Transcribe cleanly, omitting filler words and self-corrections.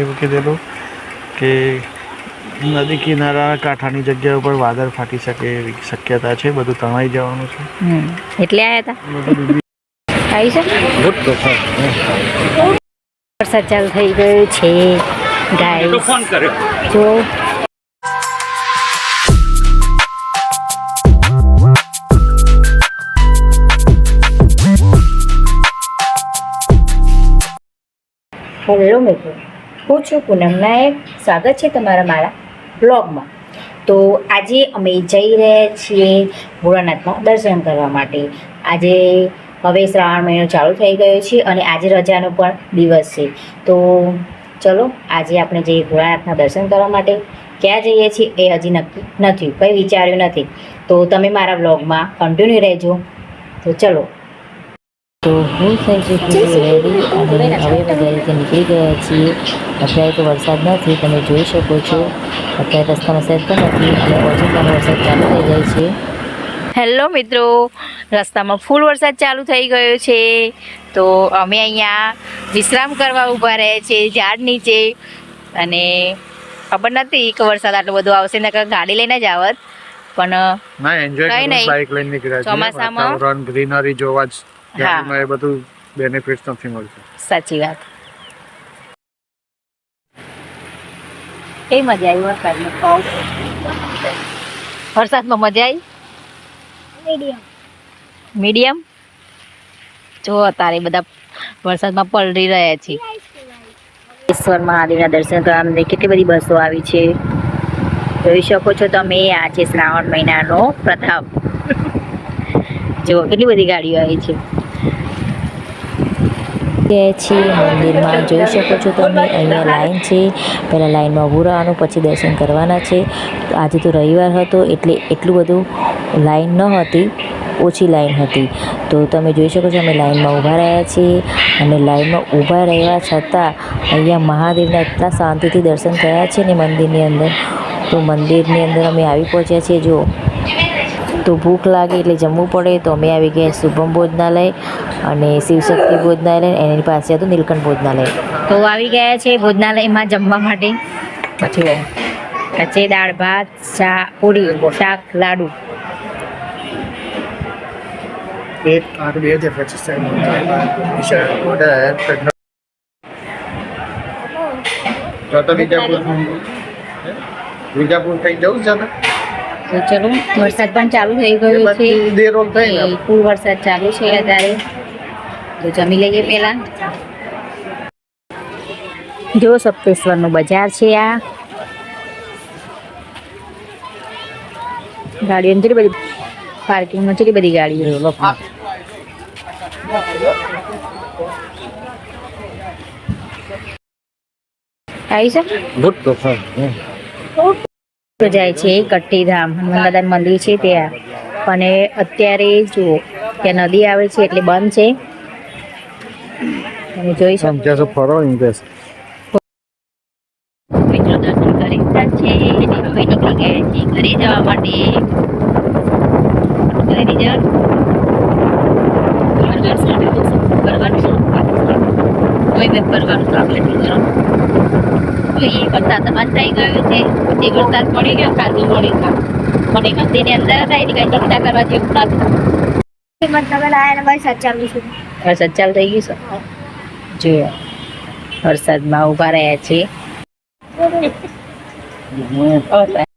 એવું કીધેલું કે નદી કિનારા કાંઠાની જગ્યા ઉપર વાદળ ફાટી શકે એવી શક્યતા છે, બધું તણાઈ જવાનું છે. એટલે આવ્યા હતા આવી છે. વરસાદ ચાલુ થઈ ગયો છે ગાઈસ, જો હેલો મિત્રો, હું છું પૂનમ નાયક. સ્વાગત છે તમારા મારા બ્લોગમાં. તો આજે અમે જઈ રહ્યા છીએ ભોળાનાથમાં દર્શન કરવા માટે. આજે હવે શ્રાવણ મહિનો ચાલુ થઈ ગયો છે અને આજે રજાનો પણ દિવસ છે. તો ચલો આજે આપણે જઈએ ભોળાનાથના દર્શન કરવા માટે. ક્યાં જઈએ છીએ એ હજી નક્કી નથી, કંઈ વિચાર્યું નથી. તો તમે મારા બ્લોગમાં કન્ટિન્યુ રહેજો. તો ચલો. તો હું થઈ ચૂકી છું રેડી અને હવે ઘરેથી નીકળી ગયા છીએ. અત્યારે તો વરસાદ નથી, તમે જોઈ શકો છો. અત્યારે રસ્તામાં સેજ પણ નથી અને ઓછામાં વરસાદ ચાલુ થઈ જાય છે. હેલો મિત્રો, રસ્તામાં ફૂલ વરસાદ ચાલુ થઈ ગયો છે. તો અમે અહીંયા વિશ્રામ કરવા ઊભા રહ્યા છીએ ઝાડ નીચે. અને ખબર નથી કે વરસાદ આટલો બધો આવશે ને ગાડી લઈને જ આવત, પણ ના એન્જોય કઈ નહીં, બાઇક લઈને નીકળ્યા છે. ચોમાસામાં વાતાવરણ ગ્રીનરી જોવા જ ગાડીમાં એ બધું બેનિફિટ્સ નથી મળતું. સાચી વાત. એ મજા આવી વરસાદમાં. વરસાદમાં મજા આવી મીડિયમ. જો અત્યારે બધા વરસાદમાં પલળી રહ્યા છે. ઈશ્વર મહાદેવના દર્શન કરવા અમને કેટલી બધી બસો આવી છે, જોઈ શકો છો તમે. આ છે શ્રાવણ મહિનાનો પ્રતાપ. જો કેટલી બધી ગાડીઓ આવી છે. મંદિરમાં જોઈ શકો છો તમે. અહીંયા લાઈન છે, પહેલાં લાઈનમાં ઊભું રહેવાનું, પછી દર્શન કરવાના છે. આજે તો રવિવાર હતો એટલે એટલું બધું લાઈન ન હતી, ઓછી લાઈન હતી. તો તમે જોઈ શકો છો અમે લાઈનમાં ઊભા રહ્યા છીએ અને લાઈનમાં ઊભા રહ્યા છતાં અહીંયા મહાદેવના એટલા શાંતિથી દર્શન થયા છે ને મંદિરની અંદર. તો મંદિરની અંદર અમે આવી પહોંચ્યા છીએ. જો તો ભૂખ લાગે એટલે જમવું પડે, તો અમે આવી ગયા શુભમ ભોજનાલય અને શિવશક્તિ ભોજનાલય, એની પાસે હતું નીલકંઠ ભોજનાલય. તો આવી ગયા છે ભોજનાલયમાં જમવા માટે. પછી દાળ ભાત, પૂરી, શાક, લાડુ. વિજાપુર થઈ જવું છે. તો ચલો, વરસાદ પણ ચાલુ થઈ ગયો છે, ફૂલ વરસાદ ચાલુ છે અત્યારે. તો જમી લઈએ પહેલા. જો સપ્તેશ્વરનું બજાર છે. આ ગાડીઓ કેટલી બધી પાર્કિંગમાં, કેટલી બધી ગાડીઓ. આવી છે જાય છે કટ્ટીધામ હનુમાન દાદાનું મંદિર છે ત્યાં. અને અત્યારે જુઓ ત્યાં નદી આવે છે એટલે બંધ છે. તમે જોઈ શકો ફરો ઇન્ટરેસ્ટ. મિત્રો દર્શન કરી દીધા છે અને હવે નીકળી ગયા છે ઘરે જવા માટે. વરસાદ બંધ થઈ ગયો છે. પછી વરસાદ પડી ગયો, ખાધું પડી ગયું. મને મંદિરની અંદર હતા એની કઈ ચિંતા કરવા જેવું નથી. વરસાદ ચાલુ થઈ ગયું છે. જોયો વરસાદમાં ઉભા રહ્યા છે.